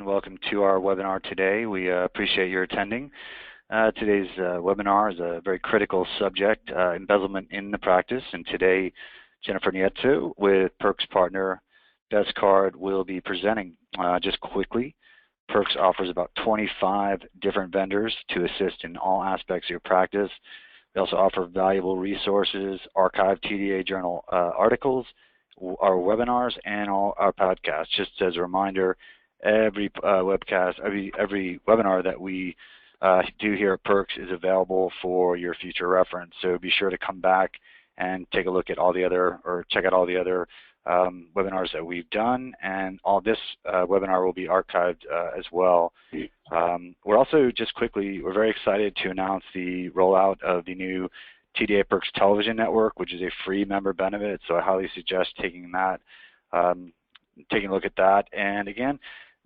and welcome to our webinar today. We appreciate your attending. Today's webinar is a very critical subject, embezzlement in the practice, and today Jennifer Nieto with Perks partner Best Card will be presenting. Just quickly, Perks offers about 25 different vendors to assist in all aspects of your practice. We also offer valuable resources, archived TDA journal articles, our webinars, and all our podcasts. Just as a reminder, every webinar that we do here at Perks is available for your future reference. So be sure to come back and take a look at all the other, or check out all the other webinars that we've done, and all this webinar will be archived as well. We're also, just quickly, we're very excited to announce the rollout of the new TDA Perks television network, which is a free member benefit, so I highly suggest taking a look at that. And again,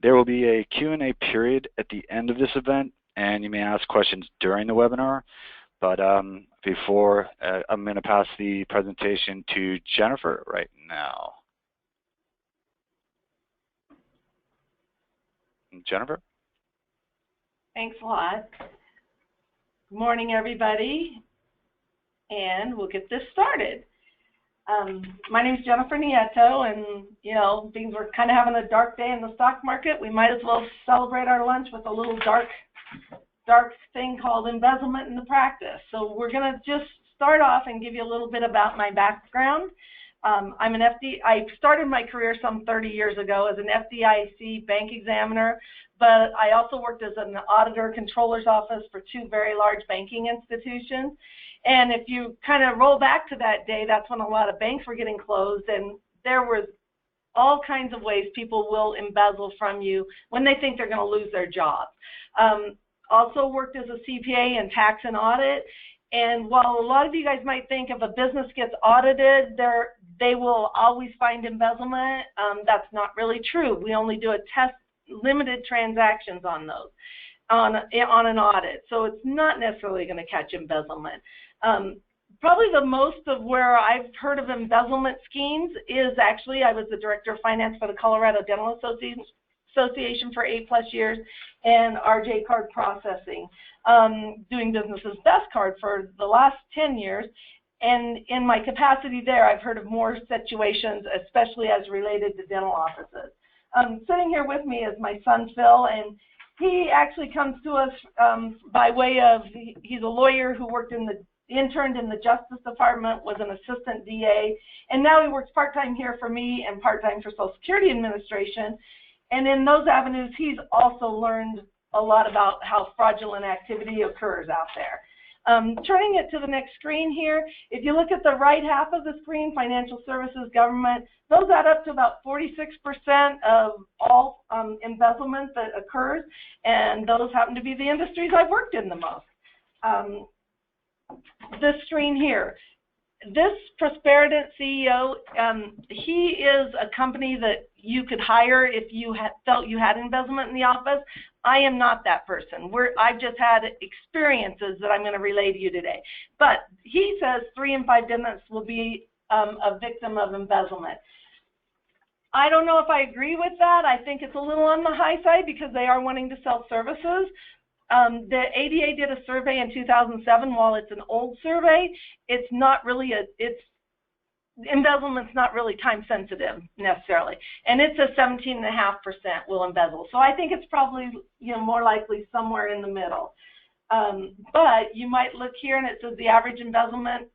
there will be a Q&A period at the end of this event, and you may ask questions during the webinar. But before, I'm going to pass the presentation to Jennifer right now. Jennifer? Thanks a lot. Good morning, everybody, and we'll get this started. My name is Jennifer Nieto, and things were kind of having a dark day in the stock market. We might as well celebrate our lunch with a little dark thing called embezzlement in the practice. So we're going to just start off and give you a little bit about my background. I started my career some 30 years ago as an FDIC bank examiner, but I also worked as an auditor controller's office for two very large banking institutions. And if you kind of roll back to that day, that's when a lot of banks were getting closed, and there was all kinds of ways people will embezzle from you when they think they're going to lose their job. Also worked as a CPA in tax and audit, and while a lot of you guys might think if a business gets audited, they will always find embezzlement, that's not really true. We only do limited transactions on those, on an audit, so it's not necessarily going to catch embezzlement. Probably the most of where I've heard of embezzlement schemes is actually I was the director of finance for the Colorado Dental Association for 8+ years, and RJ Card Processing, doing business as Best Card for the last 10 years. And in my capacity there, I've heard of more situations, especially as related to dental offices. Sitting here with me is my son, Phil, and he actually comes to us by way of, he's a lawyer who interned in the Justice Department, was an assistant DA, and now he works part-time here for me and part-time for Social Security Administration. And in those avenues, he's also learned a lot about how fraudulent activity occurs out there. Turning it to the next screen here, if you look at the right half of the screen, financial services, government, those add up to about 46% of all embezzlement that occurs, and those happen to be the industries I've worked in the most. This screen here, this Prosperident CEO, he is a company that you could hire if you felt you had embezzlement in the office. I am not that person. I've just had experiences that I'm going to relay to you today. But he says 3 in 5 dentists will be a victim of embezzlement. I don't know if I agree with that. I think it's a little on the high side because they are wanting to sell services. The ADA did a survey in 2007. While it's an old survey, it's not really embezzlement's not really time sensitive necessarily, and it's a 17.5% will embezzle. So I think it's probably more likely somewhere in the middle. But you might look here and it says the average embezzlement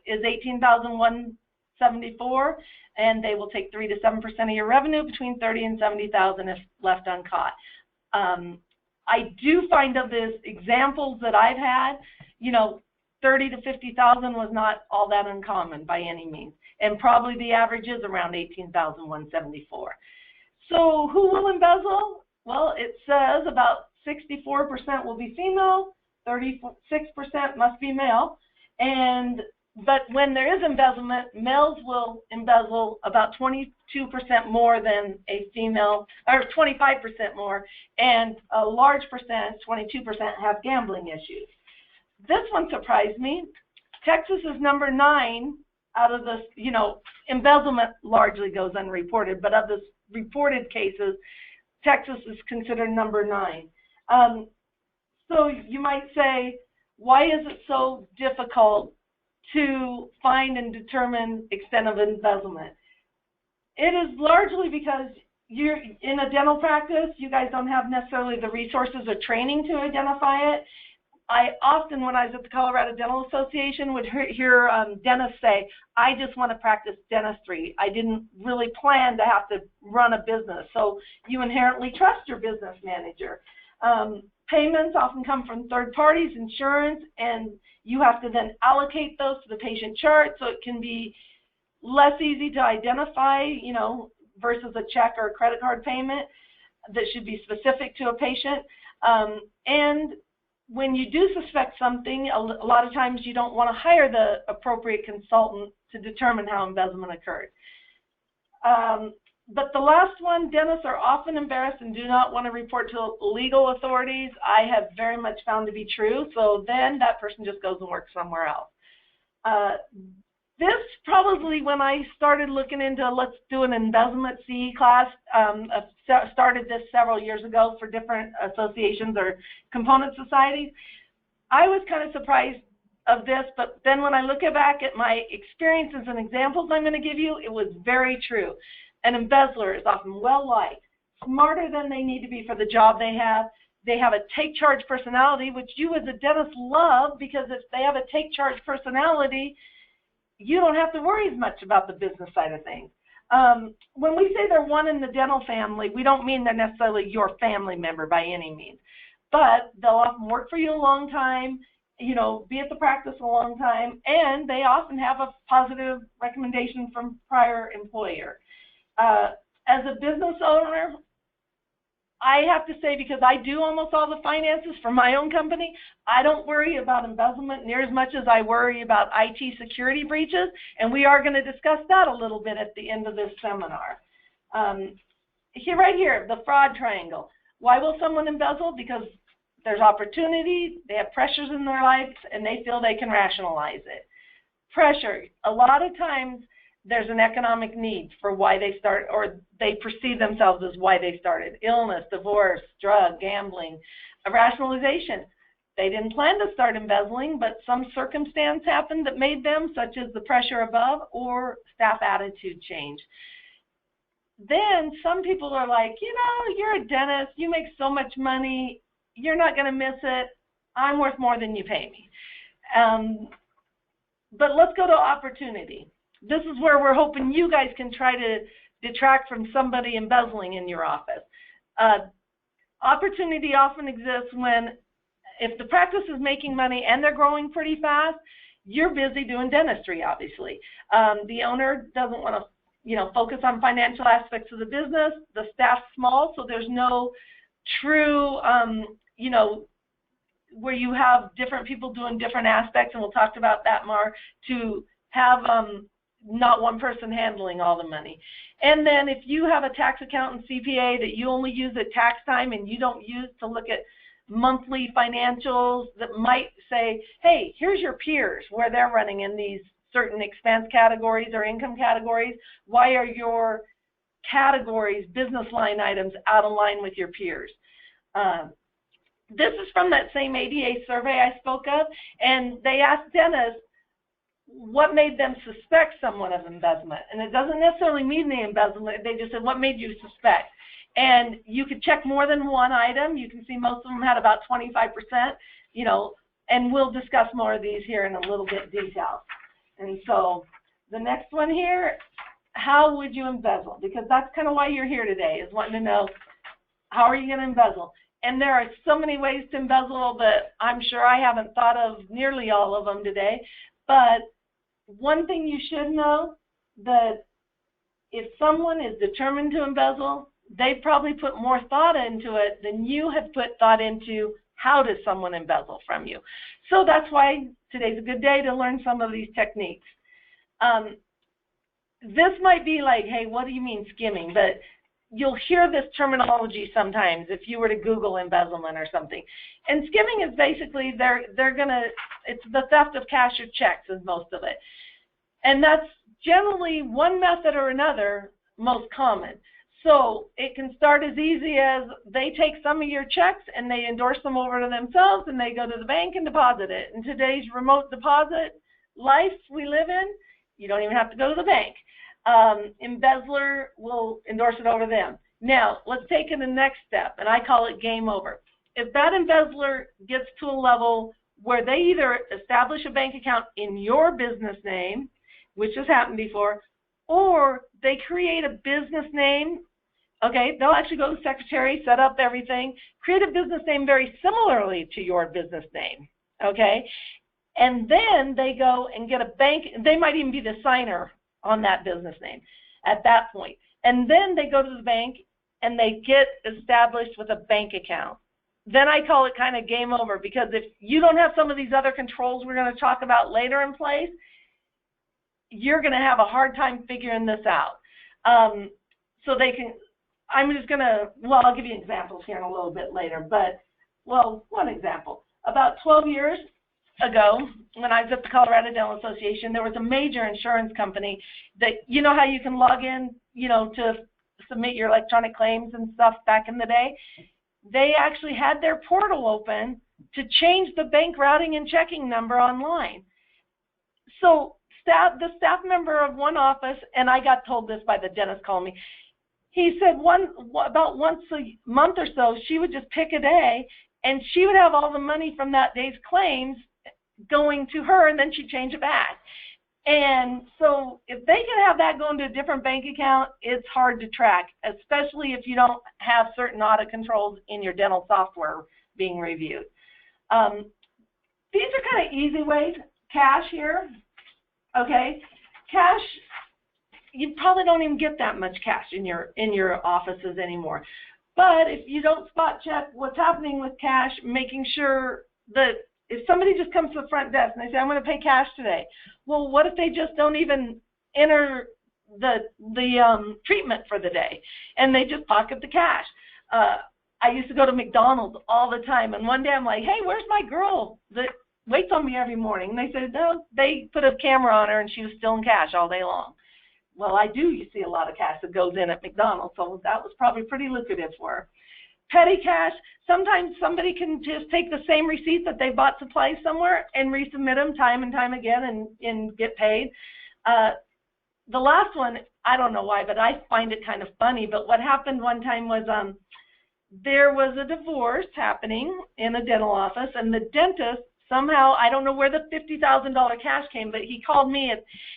is $18,174, and they will take 3 to 7% of your revenue, between $30,000 and $70,000 if left uncaught. I do find of the examples that I've had, $30,000 to $50,000 was not all that uncommon by any means, and probably the average is around $18,174. So who will embezzle? Well, it says about 64% will be female, 36% must be male, but when there is embezzlement, males will embezzle about 22% more than a female, or 25% more, and a large percent, 22%, have gambling issues. This one surprised me. Texas is number 9 out of the, embezzlement largely goes unreported, but of the reported cases, Texas is considered number 9. So you might say, why is it so difficult to find and determine extent of embezzlement? It is largely because you're in a dental practice, you guys don't have necessarily the resources or training to identify it. I often, when I was at the Colorado Dental Association, would hear dentists say, I just want to practice dentistry. I didn't really plan to have to run a business. So you inherently trust your business manager. Payments often come from third parties, insurance, and you have to then allocate those to the patient chart, so it can be less easy to identify, you know, versus a check or a credit card payment that should be specific to a patient. And when you do suspect something, a lot of times you don't want to hire the appropriate consultant to determine how embezzlement occurred. But the last one, dentists are often embarrassed and do not want to report to legal authorities. I have very much found to be true. So then that person just goes and works somewhere else. This probably, when I started looking into let's do an embezzlement CE class, started this several years ago for different associations or component societies. I was kind of surprised of this, but then when I look back at my experiences and examples I'm going to give you, it was very true. An embezzler is often well-liked, smarter than they need to be for the job they have. They have a take-charge personality, which you as a dentist love, because if they have a take-charge personality, you don't have to worry as much about the business side of things. When we say they're one in the dental family, we don't mean they're necessarily your family member by any means. But they'll often work for you a long time, you know, be at the practice a long time, and they often have a positive recommendation from prior employer. As a business owner, I have to say, because I do almost all the finances for my own company, I don't worry about embezzlement near as much as I worry about IT security breaches, and we are going to discuss that a little bit at the end of this seminar. Right here, the fraud triangle. Why will someone embezzle? Because there's opportunity, they have pressures in their lives, and they feel they can rationalize it. Pressure. A lot of times, there's an economic need for why they start, or they perceive themselves as why they started. Illness, divorce, drug, gambling, a rationalization. They didn't plan to start embezzling, but some circumstance happened that made them, such as the pressure above or staff attitude change. Then some people are like, you know, you're a dentist, you make so much money, you're not going to miss it. I'm worth more than you pay me. But let's go to opportunity. This is where we're hoping you guys can try to detract from somebody embezzling in your office. Opportunity often exists when, if the practice is making money and they're growing pretty fast, you're busy doing dentistry, obviously. The owner doesn't want to, you know, focus on financial aspects of the business. The staff's small, so there's no true, you know, where you have different people doing different aspects, and we'll talk about that more, to have not one person handling all the money. And then if you have a tax accountant, CPA, that you only use at tax time and you don't use to look at monthly financials that might say, hey, here's your peers where they're running in these certain expense categories or income categories. Why are your categories, business line items, out of line with your peers? This is from that same ADA survey I spoke of, and they asked dentists what made them suspect someone of embezzlement. And it doesn't necessarily mean the embezzlement. They just said, what made you suspect? And you could check more than one item. You can see most of them had about 25%, you know, and we'll discuss more of these here in a little bit detail. And so the next one here, how would you embezzle? Because that's kind of why you're here today, is wanting to know, how are you going to embezzle? And there are so many ways to embezzle that I'm sure I haven't thought of nearly all of them today. But one thing you should know, that if someone is determined to embezzle, they probably put more thought into it than you have put thought into how does someone embezzle from you. So that's why today's a good day to learn some of these techniques. This might be like, hey, what do you mean skimming? But you'll hear this terminology sometimes if you were to Google embezzlement or something. And skimming is basically it's the theft of cash or checks is most of it. And that's generally one method or another most common. So it can start as easy as they take some of your checks and they endorse them over to themselves and they go to the bank and deposit it. In today's remote deposit life we live in, you don't even have to go to the bank. Embezzler will endorse it over them. Now, let's take it the next step, and I call it game over. If that embezzler gets to a level where they either establish a bank account in your business name, which has happened before, or they create a business name, okay, they'll actually go to the secretary, set up everything, create a business name very similarly to your business name, okay, and then they go and get a bank. They might even be the signer on that business name at that point. And then they go to the bank and they get established with a bank account. Then I call it kind of game over, because if you don't have some of these other controls we're going to talk about later in place, you're going to have a hard time figuring this out. So they can, I'm just going to, well, I'll give you examples here in a little bit later, but, well, one example. About 12 years ago, when I was at the Colorado Dental Association, there was a major insurance company that, you know how you can log in, you know, to submit your electronic claims and stuff back in the day? They actually had their portal open to change the bank routing and checking number online. So the staff member of one office, and I got told this by the dentist calling me, he said about once a month or so, she would just pick a day, and she would have all the money from that day's claims going to her, and then she'd change it back. And so if they can have that going to a different bank account, it's hard to track, especially if you don't have certain audit controls in your dental software being reviewed. These are kind of easy ways. Cash here, okay? Cash, you probably don't even get that much cash in your offices anymore. But if you don't spot check what's happening with cash, making sure that if somebody just comes to the front desk and they say, I'm going to pay cash today, well, what if they just don't even enter the treatment for the day and they just pocket the cash? I used to go to McDonald's all the time, and one day I'm like, hey, where's my girl that waits on me every morning? And they said, no, they put a camera on her and she was still in cash all day long. Well, I do. You see a lot of cash that goes in at McDonald's, so that was probably pretty lucrative for her. Petty cash, sometimes somebody can just take the same receipt that they bought supplies somewhere and resubmit them time and time again and get paid. The last one, I don't know why, but I find it kind of funny, but what happened one time was there was a divorce happening in a dental office, and the dentist somehow, I don't know where the $50,000 cash came, but he called me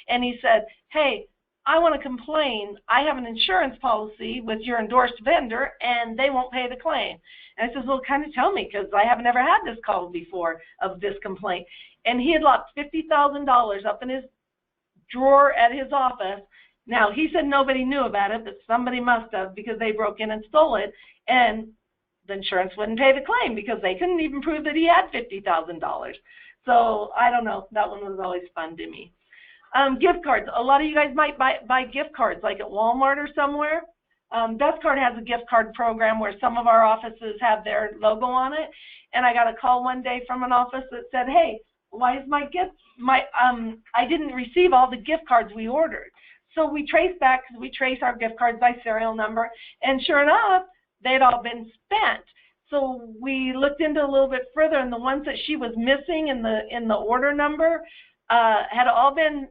and he said, hey, I want to complain. I have an insurance policy with your endorsed vendor, and they won't pay the claim. And I said, well, kind of tell me, because I haven't ever had this call before of this complaint. And he had locked $50,000 up in his drawer at his office. Now, he said nobody knew about it, but somebody must have, because they broke in and stole it, and the insurance wouldn't pay the claim because they couldn't even prove that he had $50,000. So I don't know. That one was always fun to me. Gift cards. A lot of you guys might buy gift cards, like at Walmart or somewhere. Best Card has a gift card program where some of our offices have their logo on it. And I got a call one day from an office that said, hey, why is I didn't receive all the gift cards we ordered. So we traced back, because we trace our gift cards by serial number, and sure enough, they'd all been spent. So we looked into a little bit further, and the ones that she was missing in the order number had all been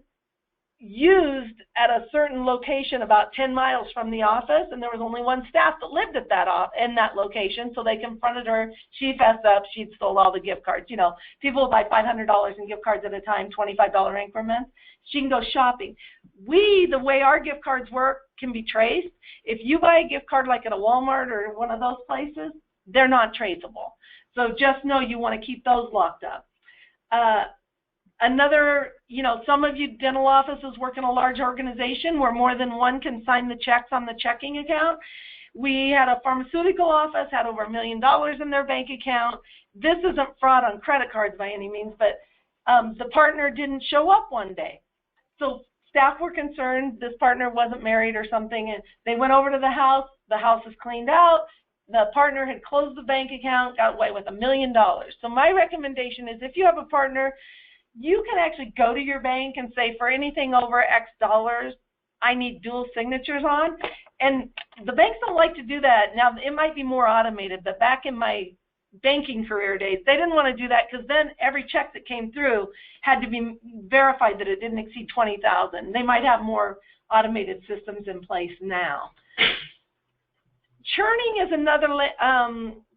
used at a certain location about 10 miles from the office, and there was only one staff that lived at in that location, so they confronted her. She fessed up. She'd stole all the gift cards. You know, people will buy $500 in gift cards at a time, $25 increments. She can go shopping. The way our gift cards work, can be traced. If you buy a gift card like at a Walmart or one of those places, they're not traceable. So just know you want to keep those locked up. Another, some of you dental offices work in a large organization where more than one can sign the checks on the checking account. We had a pharmaceutical office, had over $1 million in their bank account. This isn't fraud on credit cards by any means, but the partner didn't show up one day. So staff were concerned this partner wasn't married or something, and they went over to the house. The house is cleaned out. The partner had closed the bank account, got away with $1 million. So my recommendation is, if you have a partner, you can actually go to your bank and say, for anything over X dollars, I need dual signatures on. And the banks don't like to do that. Now, it might be more automated, but back in my banking career days, they didn't want to do that because then every check that came through had to be verified that it didn't exceed $20,000. They might have more automated systems in place now. Churning is another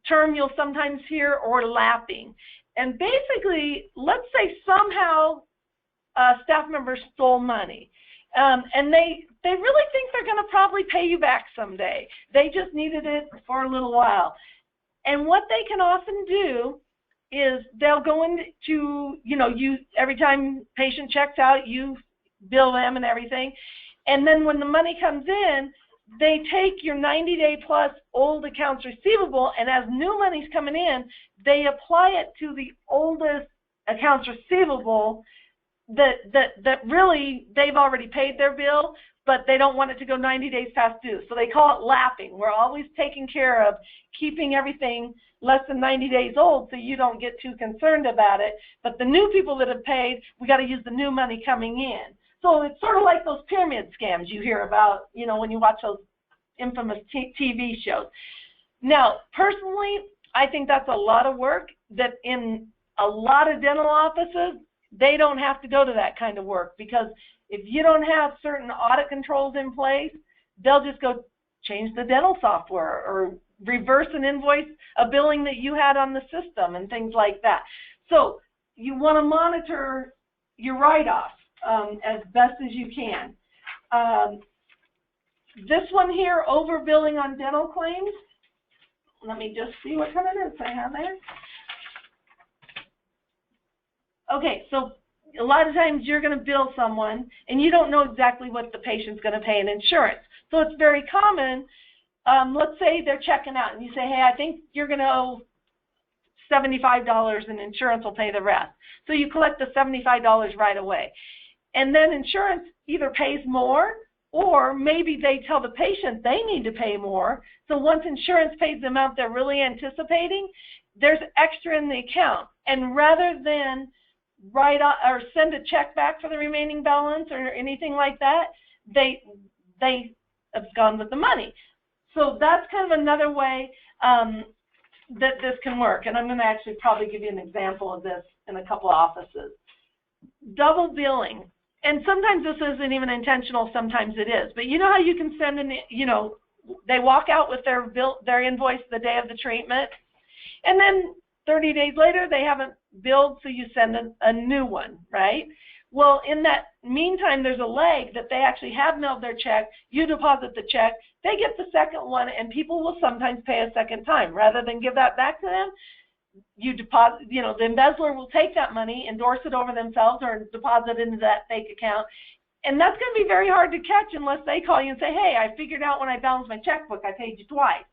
term you'll sometimes hear, or lapping. And basically, let's say somehow a staff member stole money, and they really think they're going to probably pay you back someday. They just needed it for a little while. And what they can often do is they'll go into, you every time patient checks out, you bill them and everything. And then when the money comes in, they take your 90-day plus old accounts receivable, and as new money's coming in, they apply it to the oldest accounts receivable that really they've already paid their bill, but they don't want it to go 90 days past due. So they call it lapping. We're always taking care of keeping everything less than 90 days old so you don't get too concerned about it. But the new people that have paid, we got to use the new money coming in. So it's sort of like those pyramid scams you hear about, when you watch those infamous TV shows. Now, personally, I think that's a lot of work that in a lot of dental offices, they don't have to go to that kind of work, because if you don't have certain audit controls in place, they'll just go change the dental software or reverse an invoice, a billing that you had on the system and things like that. So you want to monitor your write-offs as best as you can. This one here, overbilling on dental claims. Let me just see what kind of notes I have there. Okay, so a lot of times you're going to bill someone and you don't know exactly what the patient's going to pay in insurance. So it's very common, let's say they're checking out and you say, hey, I think you're going to owe $75 and insurance will pay the rest. So you collect the $75 right away. And then insurance either pays more, or maybe they tell the patient they need to pay more. So once insurance pays the amount they're really anticipating, there's extra in the account. And rather than write off or send a check back for the remaining balance or anything like that, they have gone with the money. So that's kind of another way that this can work. And I'm going to actually probably give you an example of this in a couple of offices. Double billing. And sometimes this isn't even intentional, sometimes it is. But you know how you can send they walk out with their invoice the day of the treatment, and then 30 days later they haven't billed, so you send a new one, right? Well, in that meantime, there's a leg that they actually have mailed their check, you deposit the check, they get the second one, and people will sometimes pay a second time. Rather than give that back to them, you deposit, the embezzler will take that money, endorse it over themselves, or deposit it into that fake account. And that's going to be very hard to catch unless they call you and say, hey, I figured out when I balanced my checkbook, I paid you twice.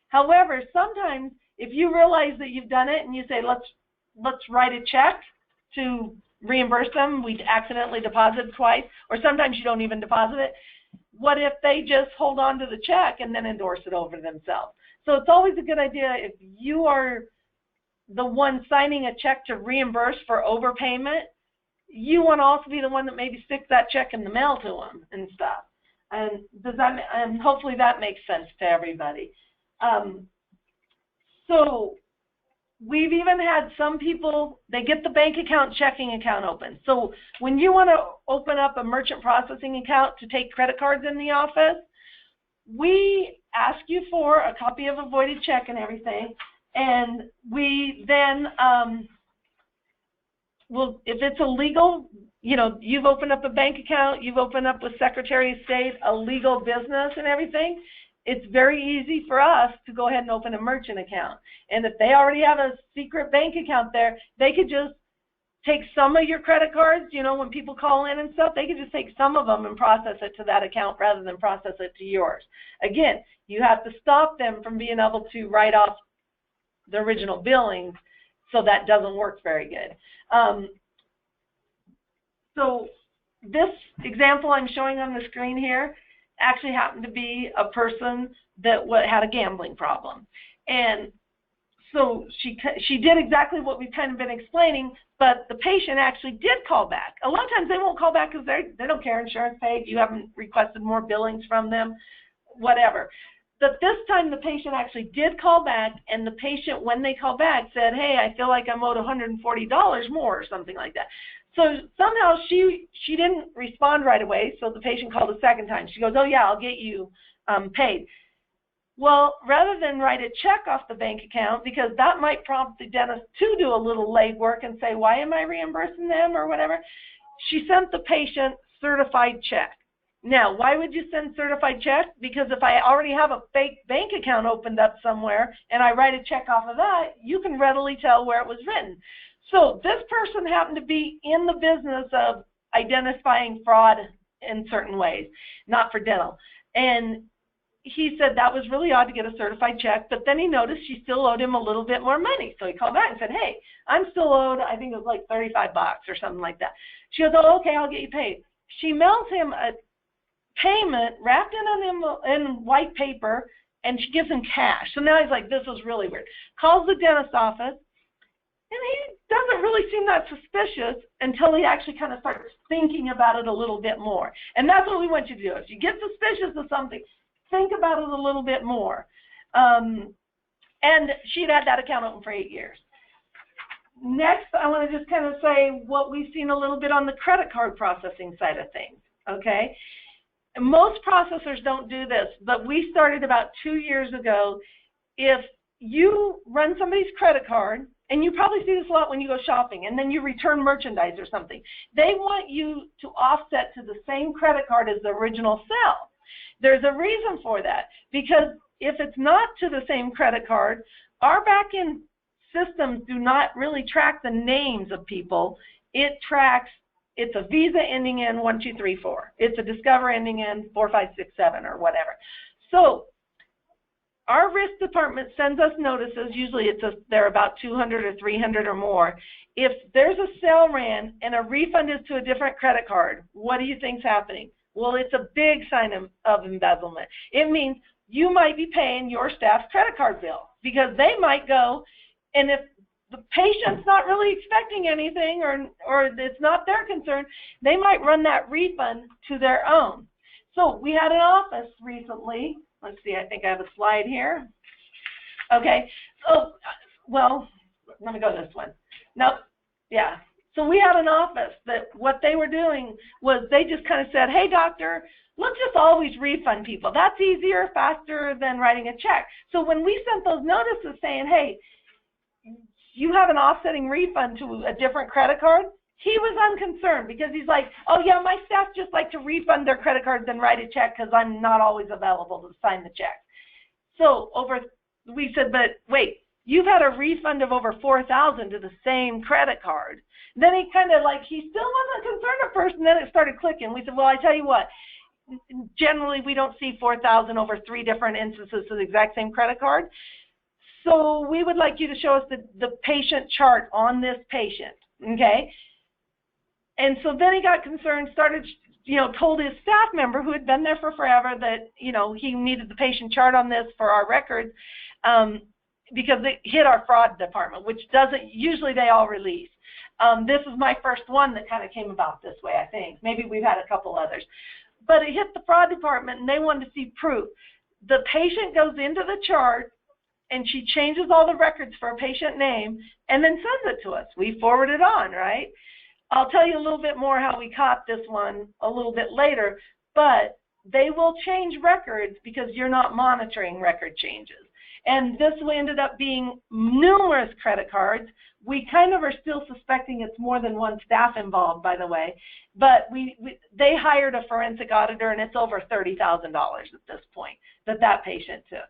However, sometimes if you realize that you've done it and you say, let's write a check to reimburse them, we accidentally deposited twice, or sometimes you don't even deposit it, what if they just hold on to the check and then endorse it over themselves? So it's always a good idea, if you are the one signing a check to reimburse for overpayment, you want to also be the one that maybe sticks that check in the mail to them and stuff. And hopefully that makes sense to everybody. So we've even had some people, they get the bank account, checking account open. So when you want to open up a merchant processing account to take credit cards in the office, we ask you for a copy of a voided check and everything. And we then if it's a legal, you've opened up a bank account, you've opened up with Secretary of State a legal business and everything, it's very easy for us to go ahead and open a merchant account. And if they already have a secret bank account there, they could just take some of your credit cards, when people call in and stuff, they could just take some of them and process it to that account rather than process it to yours. Again, you have to stop them from being able to write off the original billings, so that doesn't work very good. So this example I'm showing on the screen here actually happened to be a person that had a gambling problem. And So she did exactly what we've kind of been explaining, but the patient actually did call back. A lot of times they won't call back because they don't care, insurance paid, you haven't requested more billings from them, whatever. But this time the patient actually did call back, and the patient, when they called back, said, hey, I feel like I'm owed $140 more or something like that. So somehow she didn't respond right away, so the patient called a second time. She goes, oh, yeah, I'll get you paid. Well, rather than write a check off the bank account, because that might prompt the dentist to do a little legwork and say, why am I reimbursing them or whatever, she sent the patient certified check. Now, why would you send certified check? Because if I already have a fake bank account opened up somewhere and I write a check off of that, you can readily tell where it was written. So this person happened to be in the business of identifying fraud in certain ways, not for dental. And he said that was really odd to get a certified check, but then he noticed she still owed him a little bit more money. So he called back and said, hey, I'm still owed, I think it was like $35 or something like that. She goes, oh, okay, I'll get you paid. She mails him a payment wrapped in white paper, and she gives him cash. So now he's like, this is really weird. Calls the dentist's office, and he doesn't really seem that suspicious until he actually kind of starts thinking about it a little bit more. And that's what we want you to do. If you get suspicious of something, think about it a little bit more. And she'd had that account open for 8 years. Next, I want to just kind of say what we've seen a little bit on the credit card processing side of things, okay? Most processors don't do this, but we started about 2 years ago. If you run somebody's credit card, and you probably see this a lot when you go shopping, and then you return merchandise or something, they want you to offset to the same credit card as the original sale. There's a reason for that, because if it's not to the same credit card, our back-end systems do not really track the names of people. It tracks, it's a Visa ending in 1234. It's a Discover ending in 4567 or whatever. So our risk department sends us notices. Usually they're about 200 or 300 or more. If there's a sale ran and a refund is to a different credit card, what do you think's happening? Well, it's a big sign of embezzlement. It means you might be paying your staff's credit card bill, because they might go, and if the patient's not really expecting anything or it's not their concern, they might run that refund to their own. So we had an office recently. Let's see, I think I have a slide here. Okay, so, well, let me go this one. Nope, yeah. So we had an office that what they were doing was they just kind of said, hey, doctor, let's just always refund people. That's easier, faster than writing a check. So when we sent those notices saying, hey, you have an offsetting refund to a different credit card, he was unconcerned, because he's like, oh, yeah, my staff just like to refund their credit cards and write a check because I'm not always available to sign the check. So we said, but wait, you've had a refund of over $4,000 to the same credit card. Then he kind of he still wasn't concerned at first, and then it started clicking. We said, well, I tell you what, generally we don't see $4,000 over 3 different instances to the exact same credit card. So we would like you to show us the patient chart on this patient, okay? And so then he got concerned, started, told his staff member who had been there for forever that, he needed the patient chart on this for our records, because it hit our fraud department, which doesn't, usually they all release. This is my first one that kind of came about this way, I think. Maybe we've had a couple others. But it hit the fraud department, and they wanted to see proof. The patient goes into the chart, and she changes all the records for a patient name, and then sends it to us. We forward it on, right? I'll tell you a little bit more how we caught this one a little bit later, but they will change records because you're not monitoring record changes. And this ended up being numerous credit cards. We kind of are still suspecting it's more than one staff involved, by the way, but they hired a forensic auditor, and it's over $30,000 at this point that patient took.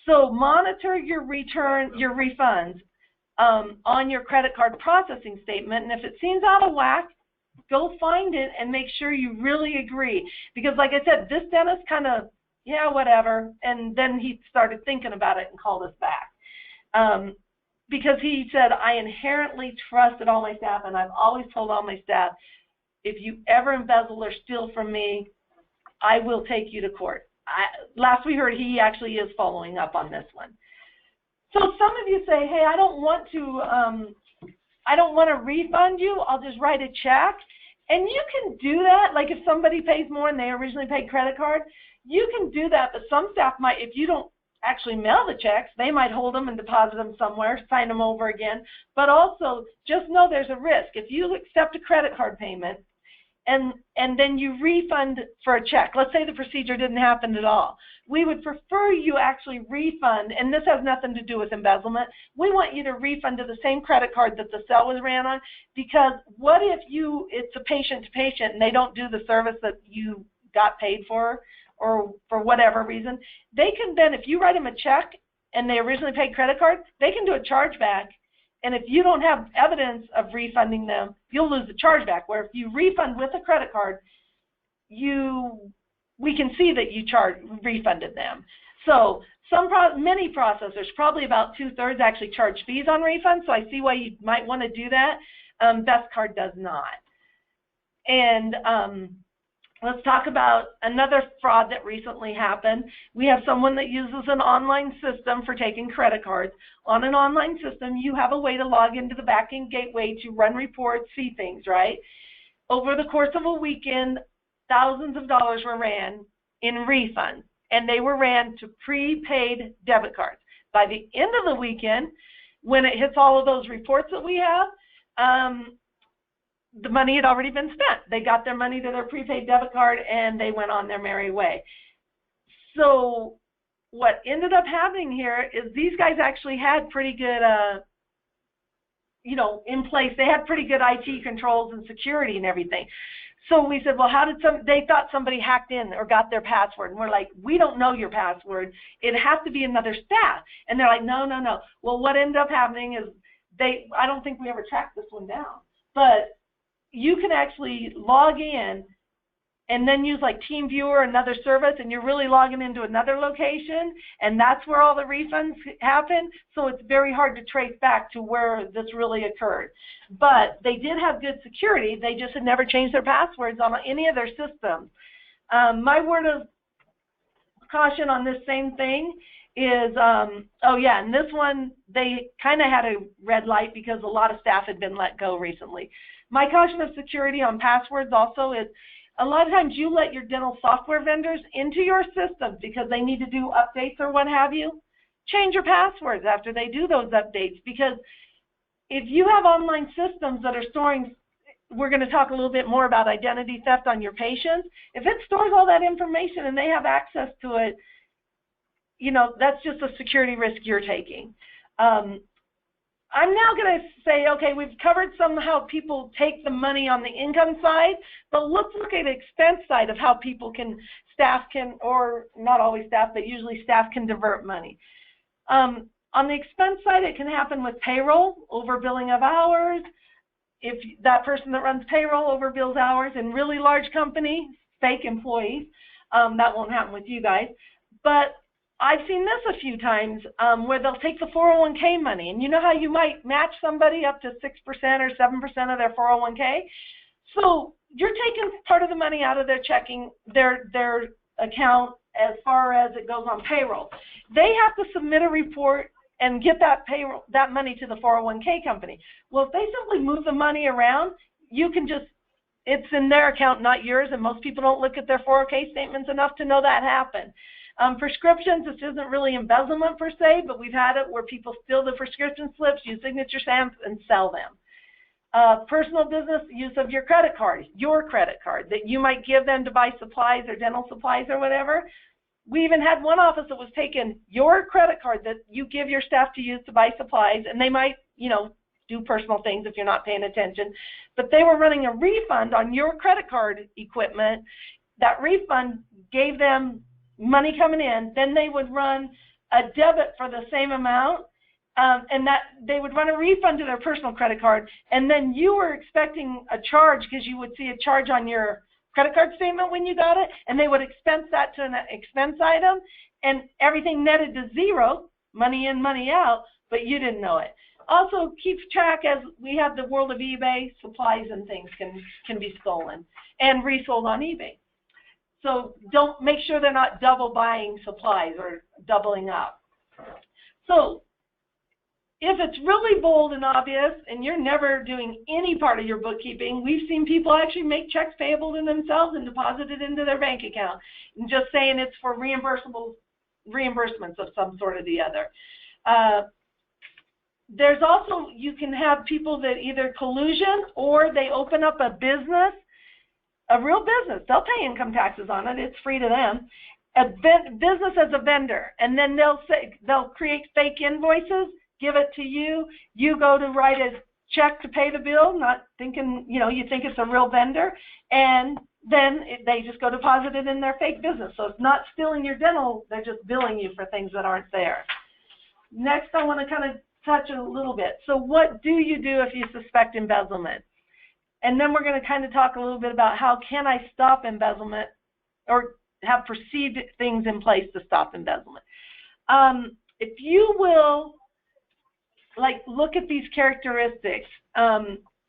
So monitor your refunds on your credit card processing statement, and if it seems out of whack, go find it and make sure you really agree. Because like I said, this dentist kind of, yeah, whatever, and then he started thinking about it and called us back. Because he said, I inherently trusted all my staff, and I've always told all my staff, if you ever embezzle or steal from me, I will take you to court. Last we heard, he actually is following up on this one. So some of you say, hey, I don't want to refund you. I'll just write a check. And you can do that. Like if somebody pays more and they originally paid credit card, you can do that. But some staff might, if you don't actually mail the checks, they might hold them and deposit them somewhere, sign them over again. But also just know there's a risk. If you accept a credit card payment and then you refund for a check, let's say the procedure didn't happen at all, we would prefer you actually refund, and this has nothing to do with embezzlement. We want you to refund to the same credit card that the cell was ran on, because what if it's a patient to patient and they don't do the service that you got paid for, or for whatever reason, they can then, if you write them a check and they originally paid credit card, they can do a chargeback. And if you don't have evidence of refunding them, you'll lose the chargeback. Where if you refund with a credit card, we can see that you refunded them. So many processors, probably about 2/3, actually charge fees on refunds. So I see why you might want to do that. Best Card does not. And let's talk about another fraud that recently happened. We have someone that uses an online system for taking credit cards. On an online system, you have a way to log into the back-end gateway to run reports, see things, right? Over the course of a weekend, thousands of dollars were ran in refunds, and they were ran to prepaid debit cards. By the end of the weekend, when it hits all of those reports that we have, the money had already been spent. They got their money to their prepaid debit card and they went on their merry way. So what ended up happening here is these guys actually had pretty good, in place. They had pretty good IT controls and security and everything. So we said, well, they thought somebody hacked in or got their password. And we're like, we don't know your password. It has to be another staff. And they're like, no. Well, what ended up happening is I don't think we ever tracked this one down, but you can actually log in and then use like TeamViewer, another service, and you're really logging into another location, and that's where all the refunds happen. So it's very hard to trace back to where this really occurred. But they did have good security. They just had never changed their passwords on any of their systems. My word of caution on this same thing is, and this one, they kind of had a red light because a lot of staff had been let go recently. My caution of security on passwords also is a lot of times you let your dental software vendors into your systems because they need to do updates or what have you. Change your passwords after they do those updates, because if you have online systems that are storing, we're going to talk a little bit more about identity theft on your patients. If it stores all that information and they have access to it, that's just a security risk you're taking. I'm now going to say, okay, we've covered how people take the money on the income side, but let's look at the expense side of how staff can, or not always staff, but usually staff can divert money. On the expense side, it can happen with payroll, overbilling of hours. If that person that runs payroll overbills hours in really large companies, fake employees, that won't happen with you guys. But I've seen this a few times where they'll take the 401k money, and you know how you might match somebody up to 6% or 7% of their 401k? So you're taking part of the money out of their checking, their account as far as it goes on payroll. They have to submit a report and get that money to the 401k company. Well, if they simply move the money around, it's in their account, not yours, and most people don't look at their 401k statements enough to know that happened. Prescriptions, this isn't really embezzlement per se, but we've had it where people steal the prescription slips, use signature stamps, and sell them. Personal business use of your credit card that you might give them to buy supplies or dental supplies or whatever. We even had one office that was taking your credit card that you give your staff to use to buy supplies, and they might, do personal things if you're not paying attention, but they were running a refund on your credit card equipment. That refund gave them money coming in, then they would run a debit for the same amount, and that they would run a refund to their personal credit card, and then you were expecting a charge because you would see a charge on your credit card statement when you got it, and they would expense that to an expense item, and everything netted to zero, money in, money out, but you didn't know it. Also, keep track, as we have the world of eBay, supplies and things can be stolen and resold on eBay. So make sure they're not double buying supplies or doubling up. So if it's really bold and obvious and you're never doing any part of your bookkeeping, we've seen people actually make checks payable to themselves and deposit it into their bank account, and just saying it's for reimbursements of some sort or the other. There's also, you can have people that either collusion or they open up a business, a real business. They'll pay income taxes on it. It's free to them. A business as a vendor, and then they'll create fake invoices, give it to you. You go to write a check to pay the bill, not thinking, you think it's a real vendor, and then they just go deposit it in their fake business. So it's not stealing your dental, they're just billing you for things that aren't there. Next, I want to kind of touch a little bit. So what do you do if you suspect embezzlement? And then we're going to kind of talk a little bit about how can I stop embezzlement or have perceived things in place to stop embezzlement. If you will, look at these characteristics,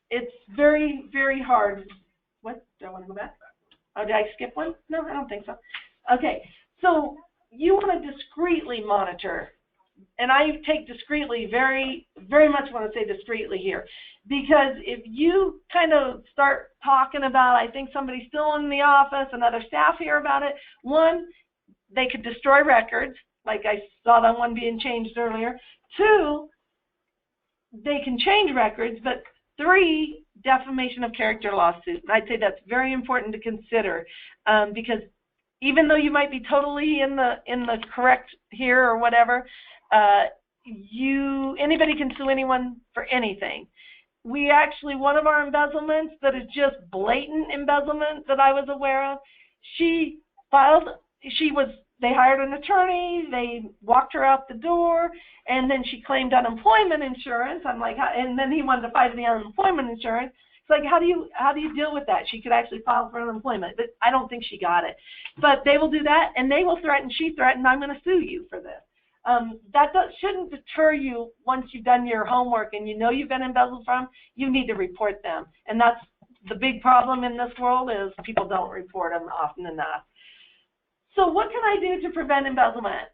it's very, very hard. What? Do I want to go back? Oh, did I skip one? No, I don't think so. Okay, so you want to discreetly monitor. And I take discreetly, very, very much want to say discreetly here, because if you kind of start talking about, I think somebody's still in the office and other staff hear about it, one, they could destroy records, like I saw that one being changed earlier. Two, they can change records, but three, defamation of character lawsuit. And I'd say that's very important to consider, because even though you might be totally in the correct here or whatever, anybody can sue anyone for anything. We actually, one of our embezzlements that is just blatant embezzlement that I was aware of, they hired an attorney, they walked her out the door, and then she claimed unemployment insurance. I'm like, and then he wanted to fight the unemployment insurance. It's like, how do you deal with that? She could actually file for unemployment, but I don't think she got it. But they will do that, and they will threaten, she threatened, I'm going to sue you for this. Shouldn't deter you once you've done your homework and you know you've been embezzled from. You need to report them, and that's the big problem in this world, is people don't report them often enough. So what can I do to prevent embezzlement?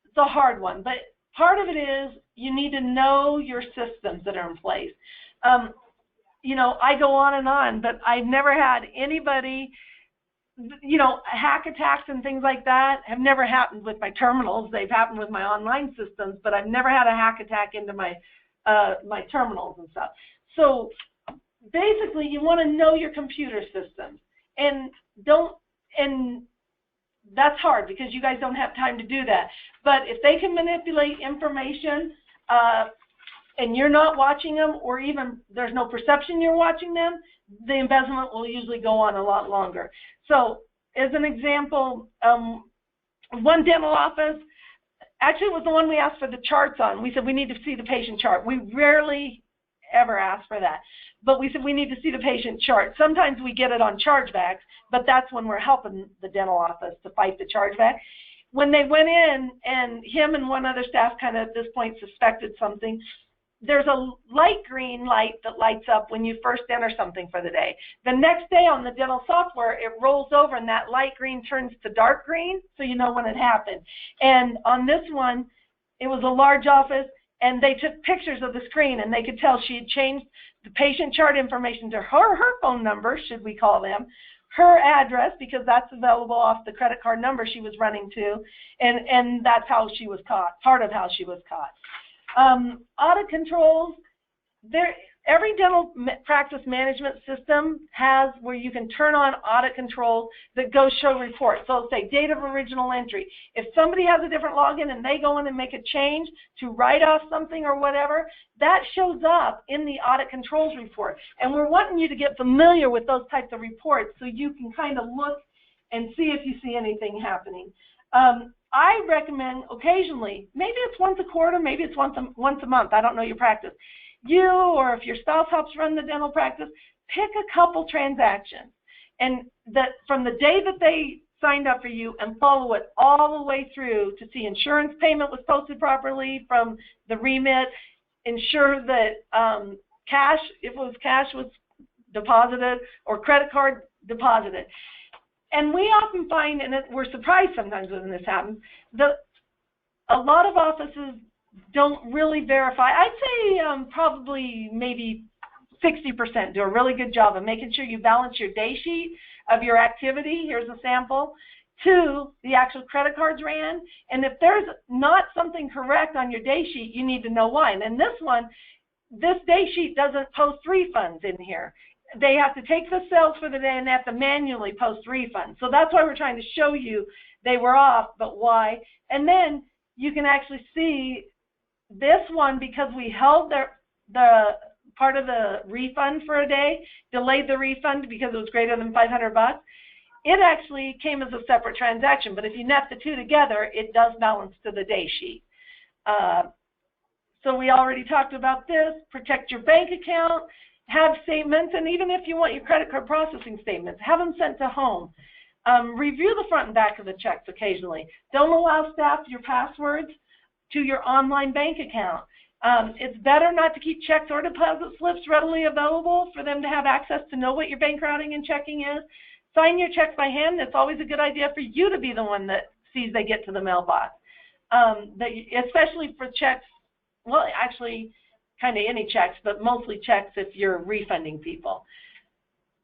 It's a hard one, but part of it is you need to know your systems that are in place. I go on, but I've never had anybody, hack attacks and things like that have never happened with my terminals. They've happened with my online systems, but I've never had a hack attack into my my terminals and stuff. So basically, you want to know your computer systems, and that's hard because you guys don't have time to do that. But if they can manipulate information and you're not watching them, or even there's no perception you're watching them, the embezzlement will usually go on a lot longer. So as an example, one dental office, actually it was the one we asked for the charts on. We said we need to see the patient chart. We rarely ever ask for that. But we said we need to see the patient chart. Sometimes we get it on chargebacks, but that's when we're helping the dental office to fight the chargeback. When they went in, and him and one other staff kind of at this point suspected something, there's a light green light that lights up when you first enter something for the day. The next day on the dental software, it rolls over and that light green turns to dark green, so you know when it happened. And on this one, it was a large office, and they took pictures of the screen, and they could tell she had changed the patient chart information to her phone number, should we call them, her address, because that's available off the credit card number she was running to, and that's how she was caught, part of how she was caught. Audit controls, every dental practice management system has where you can turn on audit controls that go show reports. So it'll say date of original entry. If somebody has a different login and they go in and make a change to write off something or whatever, that shows up in the audit controls report. And we're wanting you to get familiar with those types of reports so you can kind of look and see if you see anything happening. I recommend occasionally, maybe it's once a quarter, maybe it's once a month, I don't know your practice. You, or if your spouse helps run the dental practice, pick a couple transactions, and that from the day that they signed up for you, and follow it all the way through to see insurance payment was posted properly from the remit, ensure that cash, if it was cash, was deposited, or credit card deposited. And we often find, and we're surprised sometimes when this happens, that a lot of offices don't really verify. I'd say probably maybe 60% do a really good job of making sure you balance your day sheet of your activity. Here's a sample. 2, the actual credit cards ran. And if there's not something correct on your day sheet, you need to know why. And in this one, this day sheet doesn't post refunds in here. They have to take the sales for the day and they have to manually post refunds. So that's why we're trying to show you they were off, but why. And then you can actually see this one, because we held the part of the refund for a day, delayed the refund because it was greater than $500. It actually came as a separate transaction, but if you net the two together, it does balance to the day sheet. So we already talked about this. Protect your bank account, have statements, and even if you want your credit card processing statements, have them sent to home. Review the front and back of the checks occasionally. Don't allow staff your passwords to your online bank account. It's better not to keep checks or deposit slips readily available for them to have access to know what your bank routing and checking is. Sign your checks by hand. It's always a good idea for you to be the one that sees they get to the mailbox, especially for checks. Well, actually, kind of any checks, but mostly checks if you're refunding people.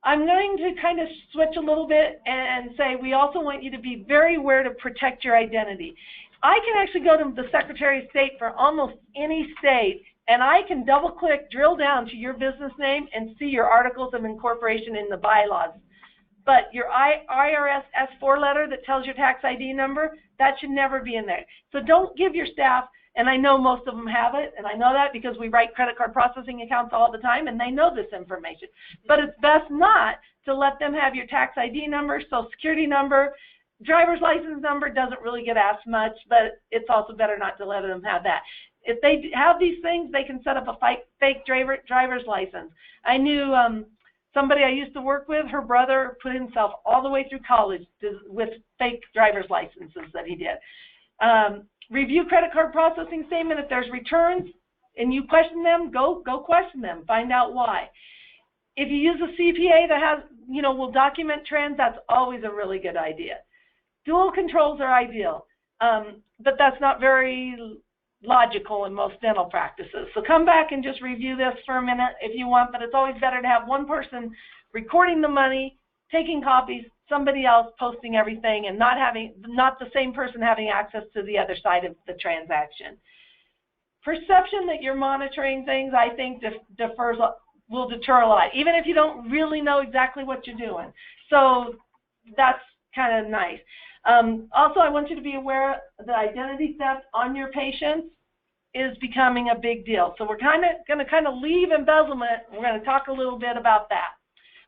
I'm going to kind of switch a little bit and say we also want you to be very aware to protect your identity. I can actually go to the Secretary of State for almost any state, and I can double-click, drill down to your business name and see your articles of incorporation in the bylaws. But your IRS S4 letter that tells your tax ID number, that should never be in there. So don't give your staff, and I know most of them have it, and I know that because we write credit card processing accounts all the time, and they know this information. But it's best not to let them have your tax ID number, Social Security number. Driver's license number doesn't really get asked much, but it's also better not to let them have that. If they have these things, they can set up a fake driver's license. I knew somebody I used to work with, her brother put himself all the way through college with fake driver's licenses that he did. Review credit card processing statement. If there's returns and you question them, go question them. Find out why. If you use a CPA that has, will document trends, that's always a really good idea. Dual controls are ideal, but that's not very logical in most dental practices. So come back and just review this for a minute if you want, but it's always better to have one person recording the money, taking copies, somebody else posting everything, and not the same person having access to the other side of the transaction. Perception that you're monitoring things, I think, will deter a lot, even if you don't really know exactly what you're doing. So that's kind of nice. Also, I want you to be aware that identity theft on your patients is becoming a big deal. So we're going to leave embezzlement. We're going to talk a little bit about that.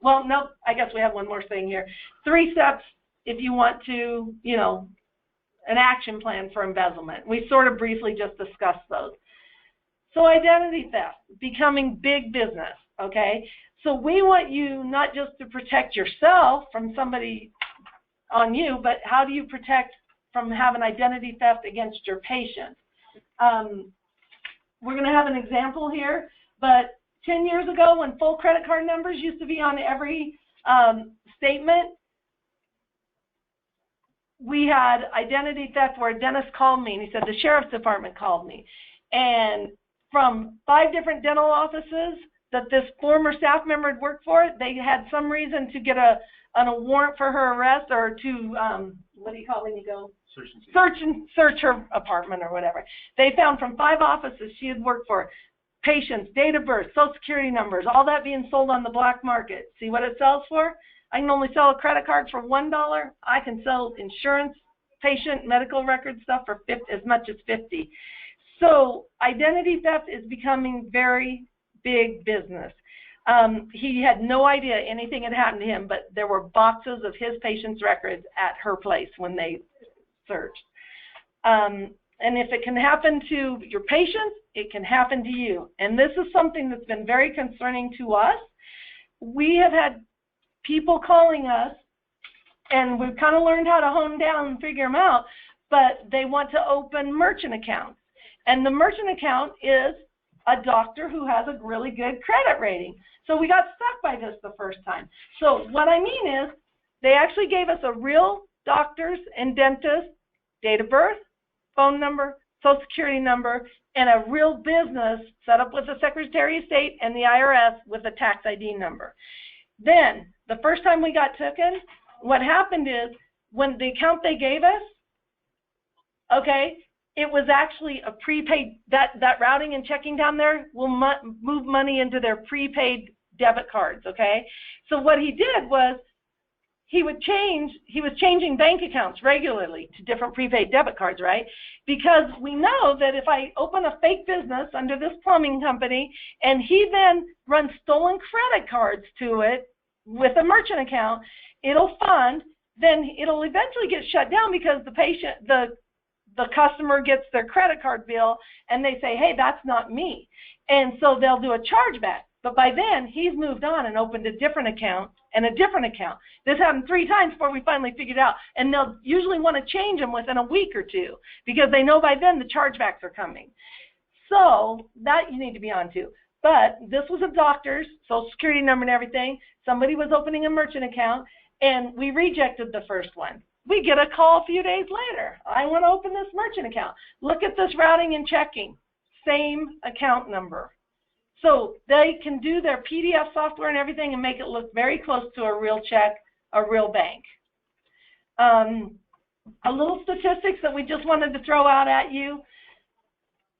Well, no, I guess we have one more thing here. 3 steps if you want to, an action plan for embezzlement. We sort of briefly just discussed those. So identity theft, becoming big business, okay? So we want you not just to protect yourself from somebody on you, but how do you protect from having identity theft against your patients? We're going to have an example here, but 10 years ago when full credit card numbers used to be on every statement, we had identity theft where a dentist called me and he said the sheriff's department called me, and from 5 different dental offices that this former staff member had worked for, they had some reason to get a warrant for her arrest, or to, what do you call it when you go? Search her apartment or whatever. They found from 5 offices she had worked for, patients, date of birth, Social Security numbers, all that being sold on the black market. See what it sells for? I can only sell a credit card for $1. I can sell insurance, patient, medical record stuff for as much as $50. So identity theft is becoming very big business. He had no idea anything had happened to him, but there were boxes of his patient's records at her place when they searched. And if it can happen to your patients, it can happen to you. And this is something that's been very concerning to us. We have had people calling us, and we've kind of learned how to hone down and figure them out, but they want to open merchant accounts. And the merchant account is a doctor who has a really good credit rating. So we got stuck by this the first time. So what I mean is they actually gave us a real doctor's and dentist's date of birth, phone number, Social Security number, and a real business set up with the Secretary of State and the IRS with a tax ID number. Then, the first time we got taken, what happened is, when the account they gave us, okay, it was actually a prepaid, that routing and checking down there will move money into their prepaid debit cards, okay? So what he did was, he was changing bank accounts regularly to different prepaid debit cards, right? Because we know that if I open a fake business under this plumbing company and he then runs stolen credit cards to it with a merchant account, it'll fund, then it'll eventually get shut down because the customer gets their credit card bill and they say, hey, that's not me. And so they'll do a chargeback. But by then, he's moved on and opened a different account and a different account. This happened 3 times before we finally figured it out. And they'll usually want to change them within a week or 2 because they know by then the chargebacks are coming. So that you need to be on to. But this was a doctor's Social Security number and everything. Somebody was opening a merchant account, and we rejected the first one. We get a call a few days later. I want to open this merchant account. Look at this routing and checking. Same account number. So they can do their PDF software and everything and make it look very close to a real check, a real bank. A little statistics that we just wanted to throw out at you.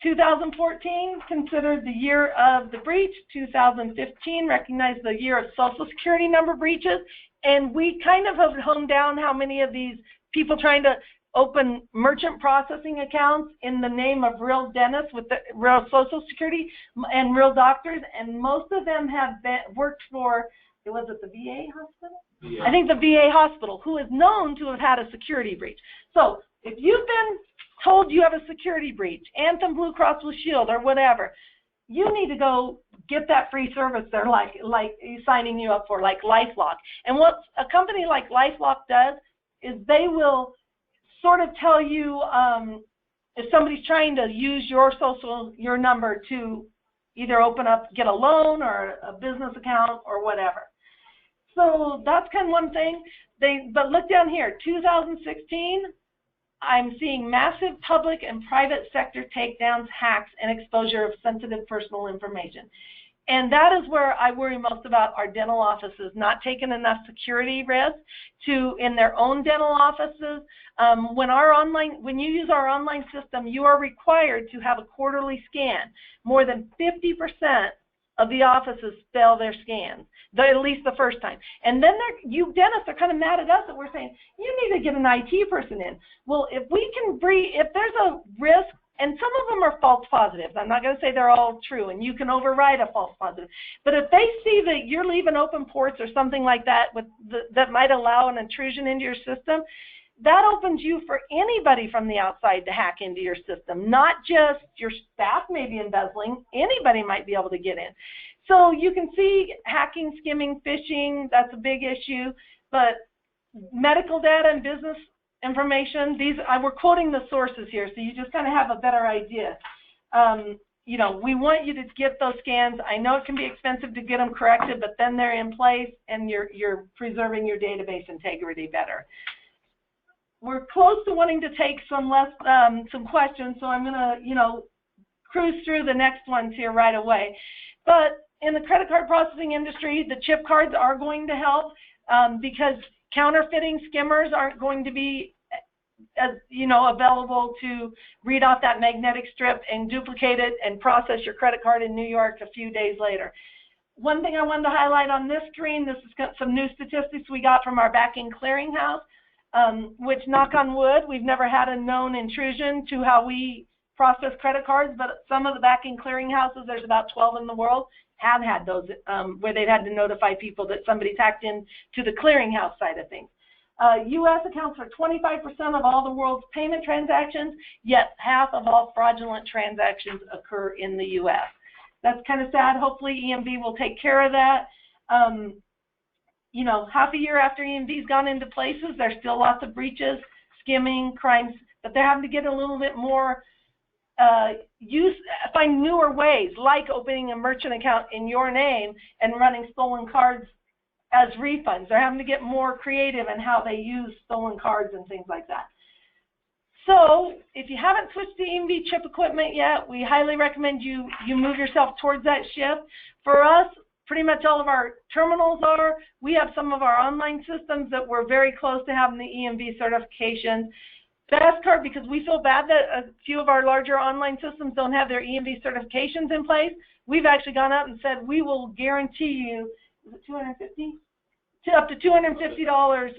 2014 considered the year of the breach. 2015 recognized the year of Social Security number breaches. And we kind of have honed down how many of these people trying to open merchant processing accounts in the name of real dentists with the real Social Security and real doctors, and most of them have worked for, was it the VA hospital? Yeah. I think the VA hospital, who is known to have had a security breach. So if you've been told you have a security breach, Anthem, Blue Cross Blue Shield, or whatever, you need to go get that free service they're like signing you up for, like LifeLock. And what a company like LifeLock does is they will sort of tell you if somebody's trying to use your number to either get a loan or a business account or whatever. So that's kind of one thing. But look down here, 2016, I'm seeing massive public and private sector takedowns, hacks, and exposure of sensitive personal information. And that is where I worry most about our dental offices not taking enough security risk in their own dental offices. When you use our online system, you are required to have a quarterly scan. More than 50% of the offices fail their scans, at least the first time. And then you dentists are kind of mad at us that we're saying, you need to get an IT person in. Well, if there's a risk, and some of them are false positives. I'm not going to say they're all true, and you can override a false positive. But if they see that you're leaving open ports or something like that that might allow an intrusion into your system, that opens you for anybody from the outside to hack into your system, not just your staff may be embezzling. Anybody might be able to get in. So you can see hacking, skimming, phishing, that's a big issue. But medical data and business information, we're quoting the sources here, so you just kind of have a better idea. We want you to get those scans. I know it can be expensive to get them corrected, but then they're in place and you're preserving your database integrity better. We're close to wanting to take some questions, so I'm going to, cruise through the next ones here right away. But in the credit card processing industry, the chip cards are going to help because counterfeiting skimmers aren't going to be available to read off that magnetic strip and duplicate it and process your credit card in New York a few days later. One thing I wanted to highlight on this screen, this is some new statistics we got from our back-end clearinghouse, which, knock on wood, we've never had a known intrusion to how we process credit cards, but some of the back-end clearinghouses, there's about 12 in the world, have had those where they've had to notify people that somebody's hacked into the clearinghouse side of things. U.S. accounts for 25% of all the world's payment transactions, yet half of all fraudulent transactions occur in the U.S. That's kind of sad. Hopefully EMV will take care of that. Half a year after EMV's gone into places, there's still lots of breaches, skimming, crimes, but they're having to get a little bit more find newer ways, like opening a merchant account in your name and running stolen cards as refunds. They're having to get more creative in how they use stolen cards and things like that. So if you haven't switched to EMV chip equipment yet, we highly recommend you move yourself towards that shift. For us, pretty much all of our terminals are. We have some of our online systems that we're very close to having the EMV certifications. Best part, because we feel bad that a few of our larger online systems don't have their EMV certifications in place, we've actually gone out and said we will guarantee you, is it $250? Up to $250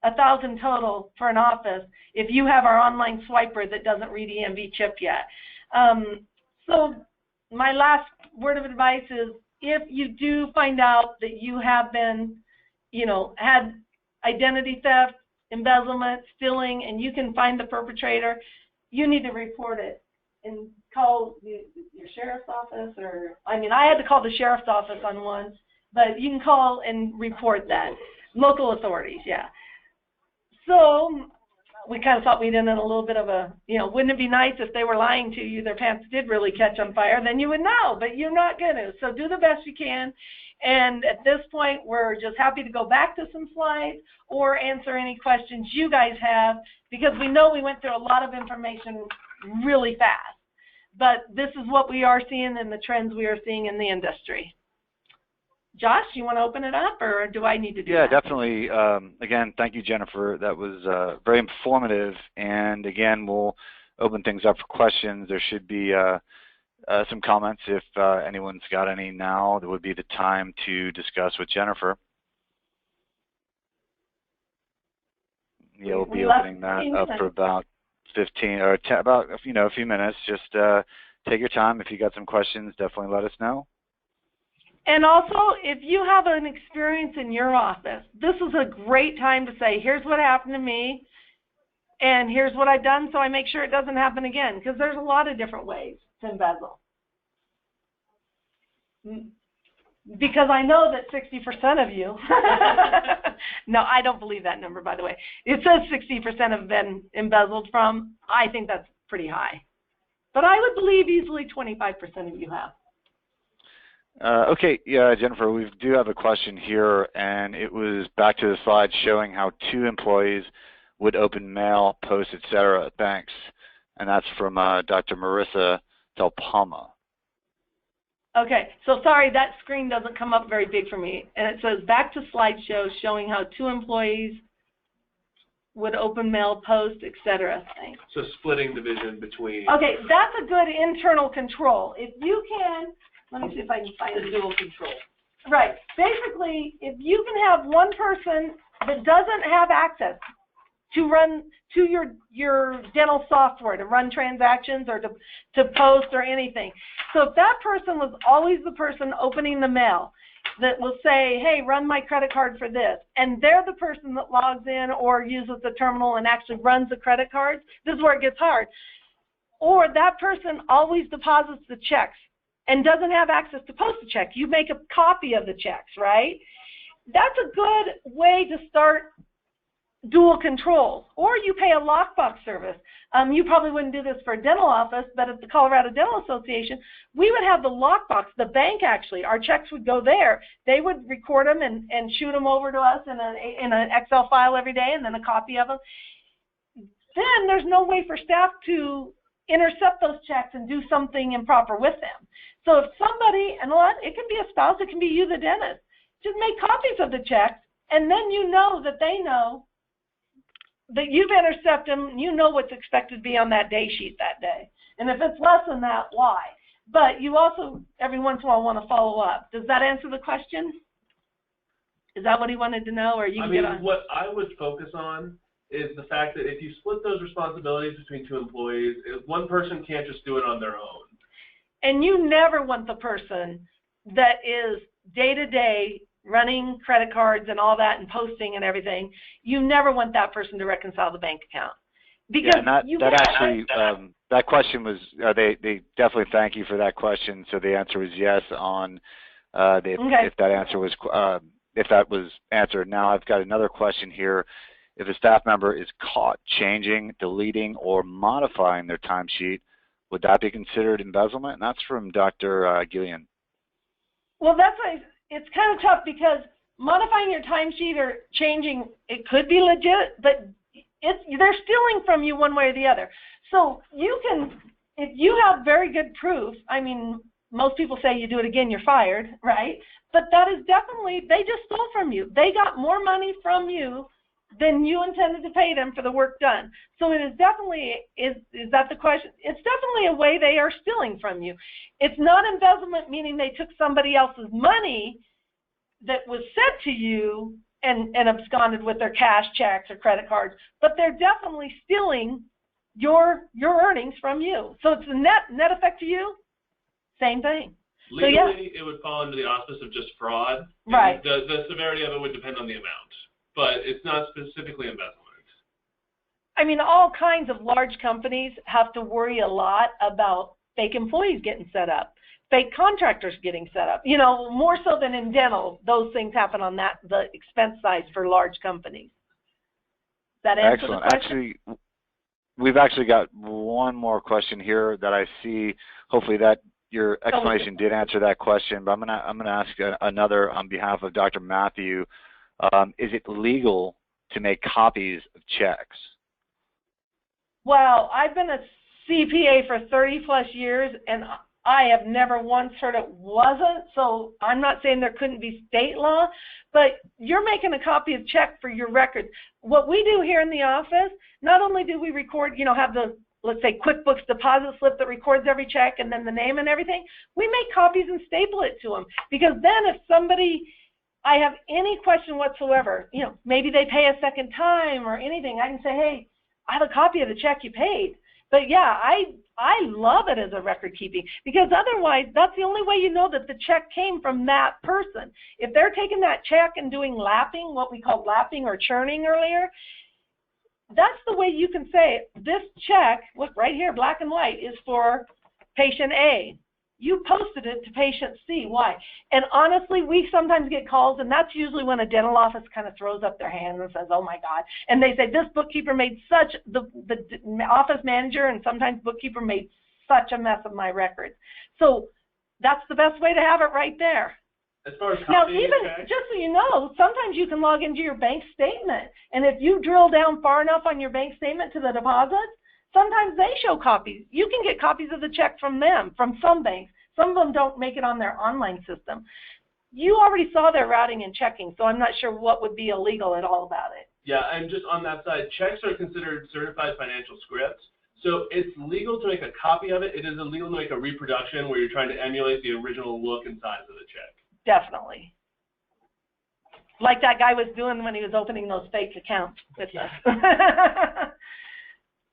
$1,000 total for an office if you have our online swiper that doesn't read EMV chip yet. So my last word of advice is, if you do find out that you have been, had identity theft, embezzlement, stealing, and you can find the perpetrator, you need to report it and call your sheriff's office, or, I had to call the sheriff's office on one, but you can call and report that. Local authorities, yeah. So we kind of thought we'd end in a little bit of a, wouldn't it be nice if they were lying to you, their pants did really catch on fire, then you would know, but you're not going to. So do the best you can. And at this point, we're just happy to go back to some slides or answer any questions you guys have, because we know we went through a lot of information really fast. But this is what we are seeing and the trends we are seeing in the industry. Josh, you want to open it up, or do I need to do that? Yeah, definitely. Again, thank you, Jennifer. That was very informative. And again, we'll open things up for questions. There should be some comments if anyone's got any now. There would be the time to discuss with Jennifer. Yeah, we'll be opening that up for about 15 or about a few minutes. Just take your time. If you got some questions, definitely let us know. And also, if you have an experience in your office, this is a great time to say, here's what happened to me, and here's what I've done, so I make sure it doesn't happen again, because there's a lot of different ways to embezzle. Because I know that 60% of you, no, I don't believe that number, by the way. It says 60% have been embezzled from. I think that's pretty high. But I would believe easily 25% of you have. Okay, yeah, Jennifer, we do have a question here, and it was back to the slide showing how 2 employees would open mail, post, etc. at banks, and that's from Dr. Marissa Del Palma. Okay, so sorry, that screen doesn't come up very big for me, and it says back to slideshow showing how 2 employees would open mail, post, etc. Thanks. So splitting division between. Okay, that's a good internal control. If you can. Let me see if I can find the dual control. Right. Basically, if you can have one person that doesn't have access to run to your dental software to run transactions or to post or anything. So if that person was always the person opening the mail that will say, hey, run my credit card for this, and they're the person that logs in or uses the terminal and actually runs the credit cards, this is where it gets hard. Or that person always deposits the checks and doesn't have access to post a check. You make a copy of the checks, right? That's a good way to start dual controls. Or you pay a lockbox service. You probably wouldn't do this for a dental office, but at the Colorado Dental Association, we would have the lockbox, the bank actually, our checks would go there. They would record them and shoot them over to us in an Excel file every day, and then a copy of them. Then there's no way for staff to intercept those checks and do something improper with them. So if somebody, and it can be a spouse, it can be you, the dentist, just make copies of the checks, and then you know that they know that you've intercepted them, you know what's expected to be on that day sheet that day. And if it's less than that, why? But you also, every once in a while, want to follow up. Does that answer the question? Is that what he wanted to know? Or you can get on? What I would focus on is the fact that if you split those responsibilities between 2 employees, one person can't just do it on their own. And you never want the person that is day-to-day running credit cards and all that and posting and everything. You never want that person to reconcile the bank account. Because that question was, they definitely thank you for that question. So the answer was yes on if that was answered. Now I've got another question here. If a staff member is caught changing, deleting, or modifying their timesheet, would that be considered embezzlement? And that's from Dr. Gillian. Well, it's kind of tough because modifying your timesheet or changing, it could be legit, but they're stealing from you one way or the other. So you can, if you have very good proof, I mean, most people say you do it again, you're fired, right? But that is definitely, they just stole from you. They got more money from you than you intended to pay them for the work done. So it is definitely, is that the question? It's definitely a way they are stealing from you. It's not embezzlement, meaning they took somebody else's money that was sent to you and absconded with their cash checks or credit cards, but they're definitely stealing your earnings from you. So it's the net effect to you, same thing. Legally, so, yeah. It would fall under the auspice of just fraud. Right. The severity of it would depend on the amount, but it's not specifically embezzlement. I mean, all kinds of large companies have to worry a lot about fake employees getting set up, fake contractors getting set up. You know, more so than in dental, those things happen on the expense side for large companies. Does that answer the question? Actually, we've actually got one more question here that I see. Hopefully that your explanation did answer that question, but I'm gonna ask another on behalf of Dr. Matthew. Is it legal to make copies of checks? Well, I've been a CPA for 30 plus years, and I have never once heard it wasn't, so I'm not saying there couldn't be state law, but you're making a copy of check for your records. What we do here in the office, not only do we record, you know, have the, let's say, QuickBooks deposit slip that records every check and then the name and everything, we make copies and staple it to them, because then if somebody, I have any question whatsoever, you know, maybe they pay a second time or anything, I can say, hey, I have a copy of the check you paid. But yeah, I love it as a record keeping, because otherwise that's the only way you know that the check came from that person. If they're taking that check and doing lapping, what we called lapping or churning earlier, that's the way you can say this check, look right here, black and white, is for patient A. You posted it to patient C. Why? And honestly, we sometimes get calls, and that's usually when a dental office kind of throws up their hands and says, oh my God. And they say, this bookkeeper made such, the office manager and sometimes bookkeeper made such a mess of my records. So that's the best way to have it right there. As far as now, even just so you know, sometimes you can log into your bank statement, and if you drill down far enough on your bank statement to the deposits, sometimes they show copies. You can get copies of the check from them, from some banks. Some of them don't make it on their online system. You already saw their routing and checking, so I'm not sure what would be illegal at all about it. Yeah, and just on that side, checks are considered certified financial scripts. So it's legal to make a copy of it. It is illegal to make a reproduction where you're trying to emulate the original look and size of the check. Definitely. Like that guy was doing when he was opening those fake accounts with us.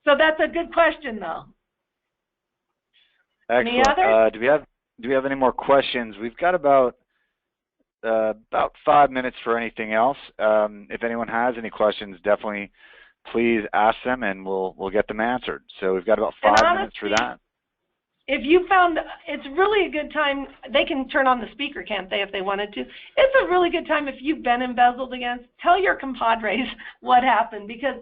So that's a good question, though. Excellent. Any others? Do we have any more questions? We've got about 5 minutes for anything else. If anyone has any questions, definitely please ask them, and we'll get them answered. So we've got about 5 minutes for that. If you found it's really a good time, they can turn on the speaker, can't they, if they wanted to? It's a really good time if you've been embezzled against. Tell your compadres what happened, because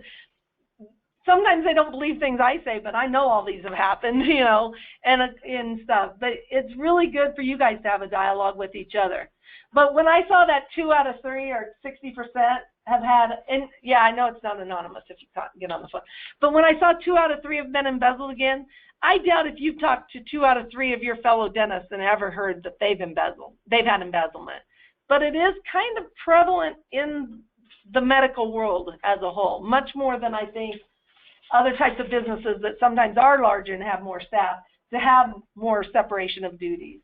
sometimes they don't believe things I say, but I know all these have happened, you know, and stuff. But it's really good for you guys to have a dialogue with each other. But when I saw that 2 out of 3 or 60% have had, and yeah, I know it's not anonymous if you can't get on the phone, but when I saw 2 out of 3 have been embezzled again, I doubt if you've talked to 2 out of 3 of your fellow dentists and ever heard that they've had embezzlement. But it is kind of prevalent in the medical world as a whole, much more than I think other types of businesses that sometimes are larger and have more staff to have more separation of duties.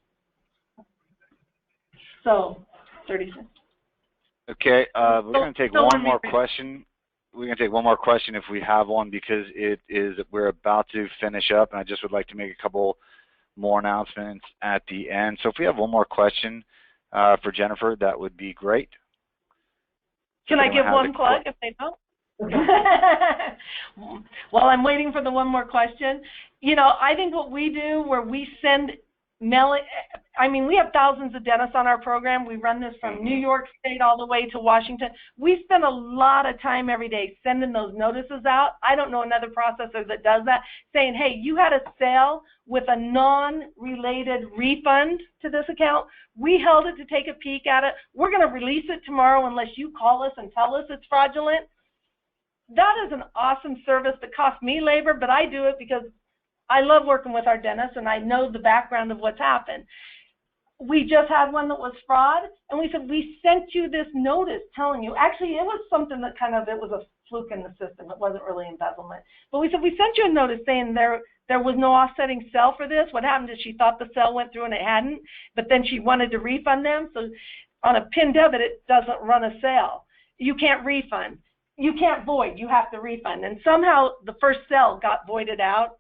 So, 30 seconds. Okay, we're going to take one more question. We're going to take one more question if we have one, because we're about to finish up, and I just would like to make a couple more announcements at the end. So if we have one more question for Jennifer, that would be great. Can I give one plug if they don't? While I'm waiting for the one more question, you know, I think what we do where we send I mean, we have thousands of dentists on our program. We run this from New York State all the way to Washington. We spend a lot of time every day sending those notices out. I don't know another processor that does that, saying, hey, you had a sale with a non-related refund to this account. We held it to take a peek at it. We're going to release it tomorrow unless you call us and tell us it's fraudulent. that is an awesome service that costs me labor, but I do it because I love working with our dentists and I know the background of what's happened. We just had one that was fraud, and we said, we sent you this notice telling you. Actually, it was something that it was a fluke in the system. It wasn't really embezzlement. But we said, we sent you a notice saying there was no offsetting sale for this. What happened is she thought the sale went through and it hadn't, but then she wanted to refund them. So on a PIN debit, it doesn't run a sale. You can't refund. You can't void. You have to refund. And somehow the first sale got voided out.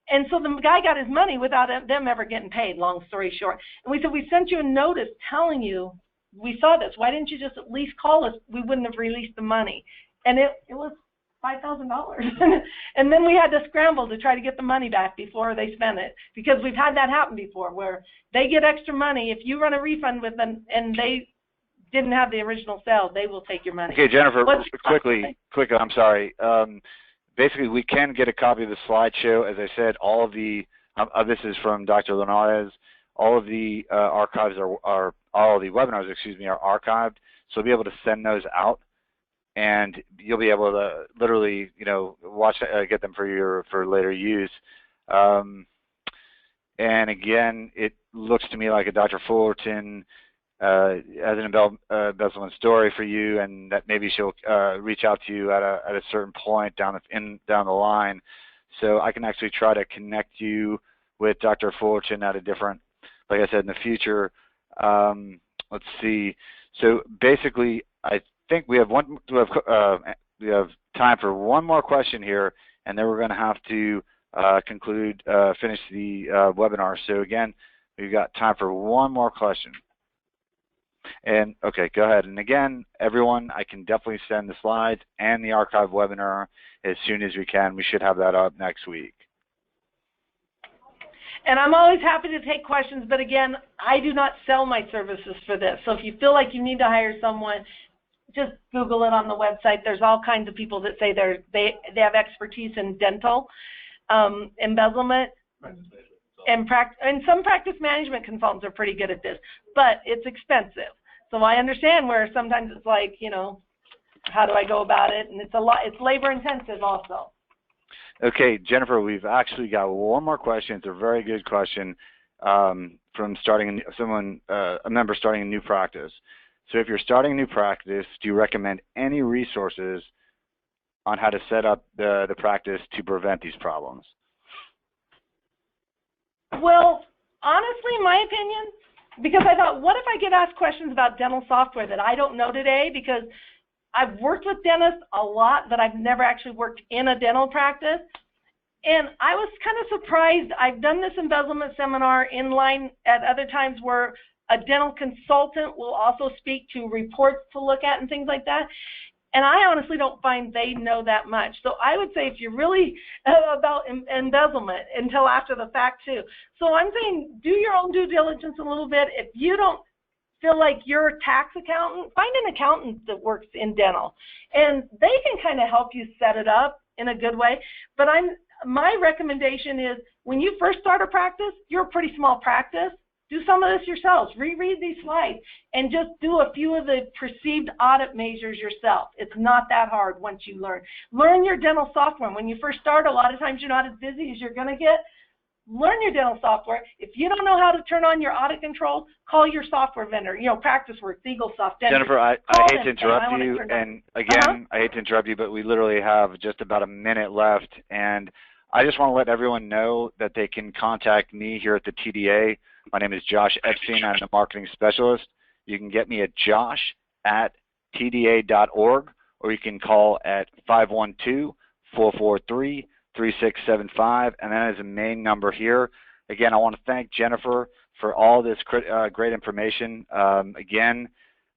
And so the guy got his money without them ever getting paid, long story short. And we said, we sent you a notice telling you we saw this. Why didn't you just at least call us? We wouldn't have released the money. And it was $5,000. And then we had to scramble to try to get the money back before they spent it, because we've had that happen before where they get extra money. If you run a refund with them and they didn't have the original sale, they will take your money. Okay, Jennifer, quickly, I'm sorry. Basically, we can get a copy of the slideshow. As I said, all of the this is from Dr. Linares. All of the archives are all of the webinars, are archived. So we'll be able to send those out, and you'll be able to literally, watch, get them for later use. And again, it looks to me like a Dr. Fullerton has an embezzlement story for you, and that maybe she'll reach out to you at a certain point down the line. So I can actually try to connect you with Dr. Fullerton at a different, like I said, in the future. Let's see. So basically, I think we have time for one more question here, and then we're going to have to finish the webinar. So again, we've got time for one more question. And okay, go ahead. And again, everyone, I can definitely send the slides and the archive webinar as soon as we can. We should have that up next week. And I'm always happy to take questions, but again, I do not sell my services for this. So if you feel like you need to hire someone, just Google it on the website. There's all kinds of people that say they have expertise in dental embezzlement. And some practice management consultants are pretty good at this, but it's expensive. So I understand where sometimes it's like, how do I go about it? And it's labor intensive also. Okay, Jennifer, we've actually got one more question. It's a very good question from a member starting a new practice. So if you're starting a new practice, do you recommend any resources on how to set up the practice to prevent these problems? Well, honestly, my opinion, because I thought, what if I get asked questions about dental software that I don't know today? Because I've worked with dentists a lot, but I've never actually worked in a dental practice. And I was kind of surprised. I've done this embezzlement seminar in line at other times where a dental consultant will also speak to reports to look at and things like that. And I honestly don't find they know that much. So I would say if you're really about embezzlement until after the fact too. So I'm saying do your own due diligence a little bit. If you don't feel like you're a tax accountant, find an accountant that works in dental. And they can kind of help you set it up in a good way. But my recommendation is when you first start a practice, you're a pretty small practice. Do some of this yourselves. Reread these slides and just do a few of the perceived audit measures yourself. It's not that hard once you learn. Learn your dental software. When you first start, a lot of times you're not as busy as you're going to get. Learn your dental software. If you don't know how to turn on your audit controls, call your software vendor. PracticeWorks, EagleSoft, Dentist. Jennifer, I hate to interrupt you, and again, I hate to interrupt you, but we literally have just about a minute left, and I just want to let everyone know that they can contact me here at the TDA. My name is Josh Epstein. I'm the marketing specialist. You can get me at josh@tda.org, or you can call at 512-443-3675, and that is the main number here. Again, I want to thank Jennifer for all this great information. Again,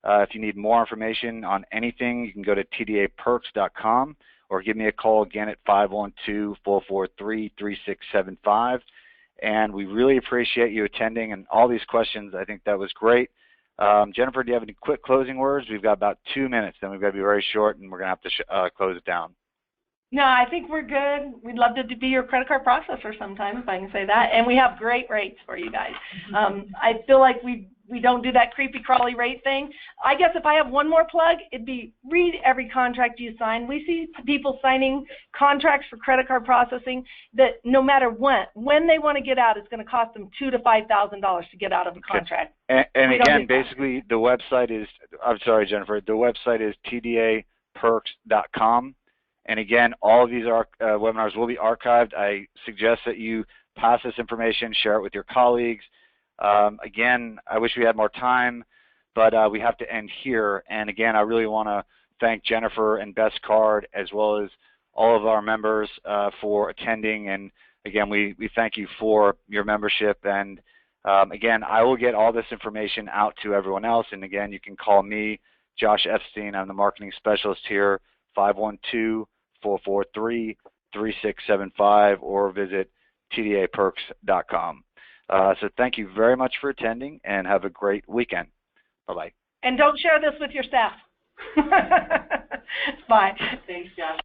if you need more information on anything, you can go to tdaperks.com or give me a call again at 512-443-3675. And we really appreciate you attending and all these questions. I think that was great. Jennifer, do you have any quick closing words? We've got about 2 minutes, then we've got to be very short, and we're going to have to close it down. No, I think we're good. We'd love to be your credit card processor sometime, if I can say that. And we have great rates for you guys. I feel like we don't do that creepy crawly rate thing. I guess if I have one more plug, it'd be read every contract you sign. We see people signing contracts for credit card processing that no matter when they want to get out, it's going to cost them $2,000 to $5,000 to get out of a contract. And again, basically, the website is, I'm sorry, Jennifer, the website is tdaperks.com. And again, all of these webinars will be archived. I suggest that you pass this information, share it with your colleagues. Again, I wish we had more time, but we have to end here. And again, I really want to thank Jennifer and Best Card, as well as all of our members for attending. And again, we thank you for your membership. And again, I will get all this information out to everyone else. And again, you can call me, Josh Epstein. I'm the marketing specialist here, 512-443-3675, or visit tdaperks.com. So thank you very much for attending, and have a great weekend. Bye-bye. And don't share this with your staff. Bye. Thanks, Josh.